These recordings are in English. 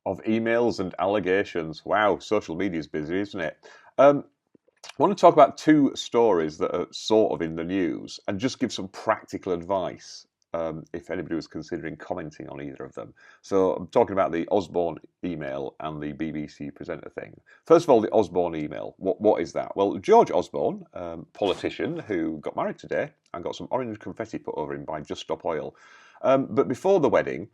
of emails and allegations. Wow, social media's busy, isn't it? Um, I want to talk about two stories that are sort of in the news and just give some practical advice if anybody was considering commenting on either of them. So I'm talking about the Osborne email and the BBC presenter thing. First of all, the Osborne email. What is that? Well, George Osborne, politician who got married today and got some orange confetti put over him by Just Stop Oil. But before the wedding,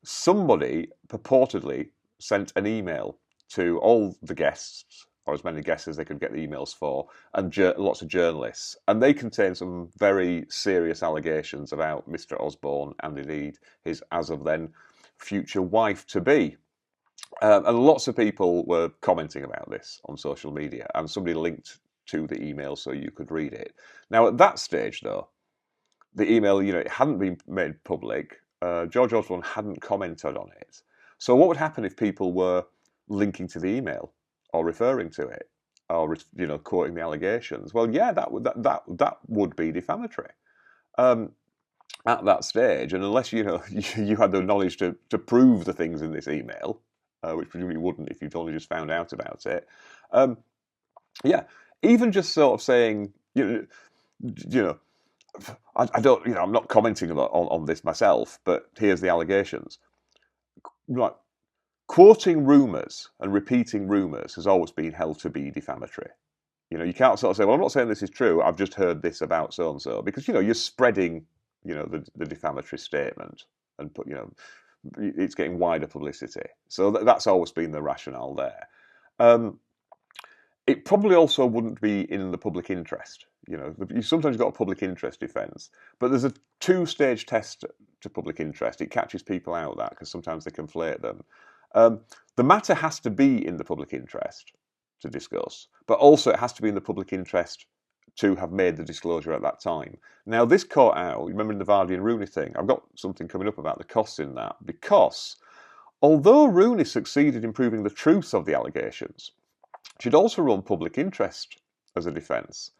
somebody purportedly sent an email to all the guests, or as many guests as they could get the emails for, and lots of journalists. And they contain some very serious allegations about Mr. Osborne and indeed his, as of then, future wife-to-be. And lots of people were commenting about this on social media, and somebody linked to the email so you could read it. Now, at that stage, though, the email, it hadn't been made public. George Osborne hadn't commented on it. So what would happen if people were linking to the email or referring to it or quoting the allegations? Well, yeah, that would be defamatory at that stage. And unless you had the knowledge to prove the things in this email, which presumably you wouldn't if you'd only just found out about it, yeah, even just sort of saying, I don't, I'm not commenting on this myself, but here's the allegations. Right. Quoting rumours and repeating rumours has always been held to be defamatory. You can't sort of say, well, I'm not saying this is true, I've just heard this about so-and-so, because, you're spreading, the defamatory statement and it's getting wider publicity. So that's always been the rationale there. It probably also wouldn't be in the public interest. You sometimes got a public interest defence, but there's a two-stage test to public interest. It catches people out that because sometimes they conflate them. The matter has to be in the public interest to discuss, but also it has to be in the public interest to have made the disclosure at that time. Now, this caught out, remember in the Vardy and Rooney thing, I've got something coming up about the costs in that, because although Rooney succeeded in proving the truth of the allegations, she'd also run public interest as a defence.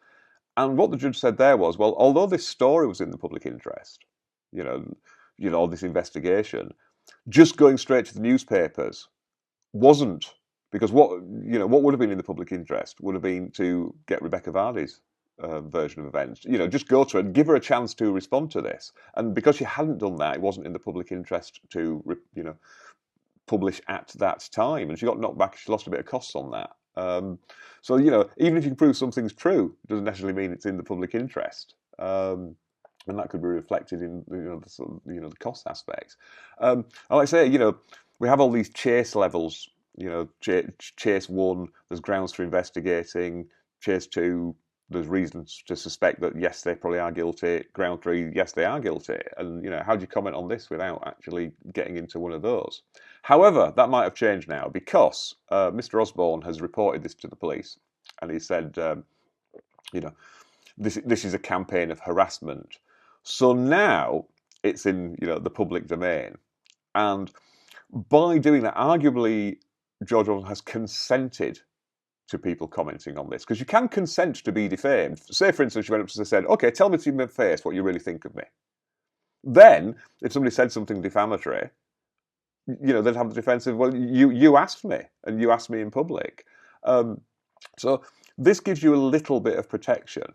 And what the judge said there was, well, although this story was in the public interest, this investigation, just going straight to the newspapers wasn't, because what would have been in the public interest would have been to get Rebecca Vardy's version of events. Just go to her and give her a chance to respond to this. And because she hadn't done that, it wasn't in the public interest to, publish at that time. And she got knocked back. She lost a bit of costs on that. So even if you can prove something's true, it doesn't necessarily mean it's in the public interest. And that could be reflected in the cost aspects. And like I say, we have all these chase levels. Chase 1, there's grounds for investigating. Chase 2, there's reasons to suspect that yes, they probably are guilty. Ground 3, yes, they are guilty. And how do you comment on this without actually getting into one of those? However, that might have changed now because Mr. Osborne has reported this to the police, and he said, this is a campaign of harassment. So now it's in the public domain, and by doing that, arguably George Osborne has consented to people commenting on this, because you can consent to be defamed. Say, for instance, you went up to and said, "Okay, tell me to my face what you really think of me." Then, if somebody said something defamatory, they'd have the defence of, well, you asked me, and you asked me in public. So this gives you a little bit of protection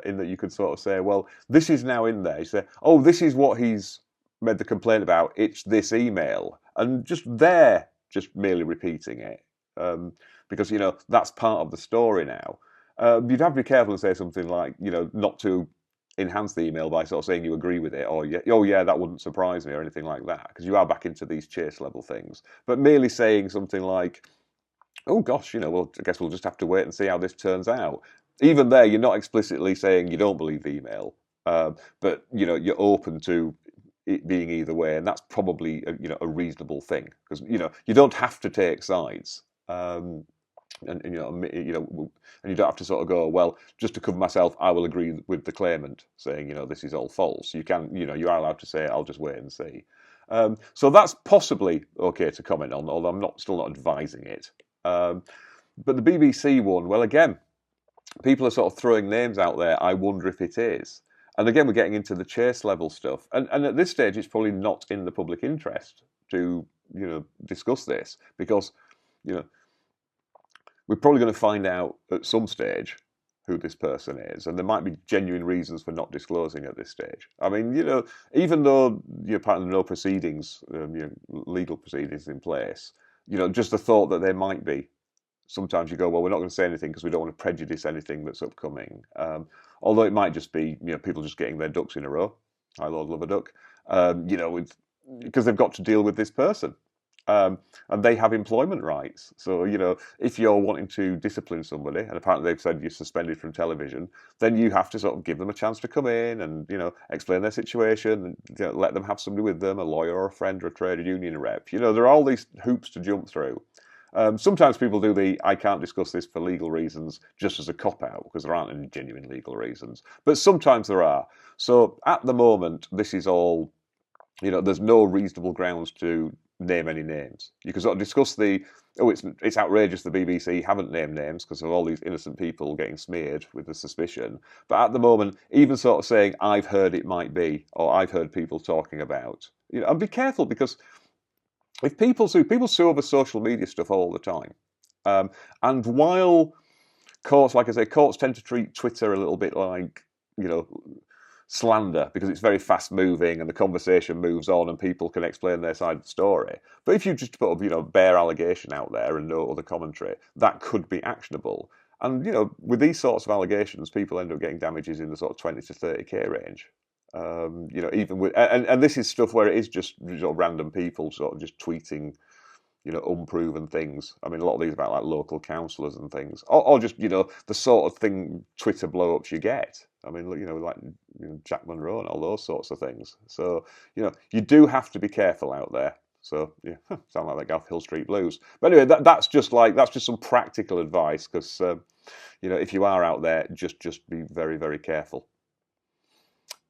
in that you could sort of say, well, this is now in there. You say, oh, this is what he's made the complaint about. It's this email, and just merely repeating it, because that's part of the story now. You'd have to be careful and say something like, not to enhance the email by sort of saying you agree with it, or oh yeah, that wouldn't surprise me, or anything like that, because you are back into these chase level things. But merely saying something like, oh gosh, well, I guess we'll just have to wait and see how this turns out. Even there, you're not explicitly saying you don't believe the email, but you're open to it being either way, and that's probably a reasonable thing, because you don't have to take sides. And you don't have to sort of go, well, just to cover myself, I will agree with the claimant saying, this is all false. You can, you are allowed to say, I'll just wait and see. So that's possibly okay to comment on, although I'm still not advising it. But the BBC one, well, again, people are sort of throwing names out there. I wonder if it is. And again, we're getting into the chase level stuff. And at this stage, it's probably not in the public interest to, discuss this because, you know, we're probably going to find out at some stage who this person is, and there might be genuine reasons for not disclosing at this stage. I mean, you know, even though you're part of no proceedings, legal proceedings in place, you know, just the thought that there might be. Sometimes you go, well, we're not going to say anything because we don't want to prejudice anything that's upcoming. Although it might just be, you know, people just getting their ducks in a row. I Lord love a duck. You know, because they've got to deal with this person. And they have employment rights. So, you know, if you're wanting to discipline somebody, and apparently they've said you're suspended from television, then you have to sort of give them a chance to come in and, you know, explain their situation and, you know, let them have somebody with them, a lawyer or a friend or a trade union rep. You know, there are all these hoops to jump through. Sometimes people do the I can't discuss this for legal reasons just as a cop-out because there aren't any genuine legal reasons. But sometimes there are. So at the moment, this is all, you know, there's no reasonable grounds to name any names. You can sort of discuss it's outrageous the BBC haven't named names because of all these innocent people getting smeared with the suspicion. But at the moment, even sort of saying I've heard it might be, or I've heard people talking about, you know, and be careful because if people sue over social media stuff all the time. And while courts, like I say, courts tend to treat Twitter a little bit like, you know, slander because it's very fast moving and the conversation moves on and people can explain their side of the story. But if you just put a, you know, bare allegation out there and no other commentary, that could be actionable. And, you know, with these sorts of allegations, people end up getting damages in the sort of 20 to 30k range. You know, even with, and this is stuff where it is just sort of random people sort of just tweeting, you know, unproven things. I mean, a lot of these about like local councillors and things, or just, you know, the sort of thing Twitter blow-ups you get. I mean, you know, like, you know, Jack Monroe and all those sorts of things. So, you know, you do have to be careful out there. So, yeah, sound like the Gaff Hill Street Blues. But anyway, that's just some practical advice because, you know, if you are out there, just be very, very careful.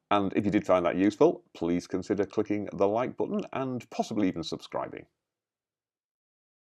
And if you did find that useful, please consider clicking the like button and possibly even subscribing.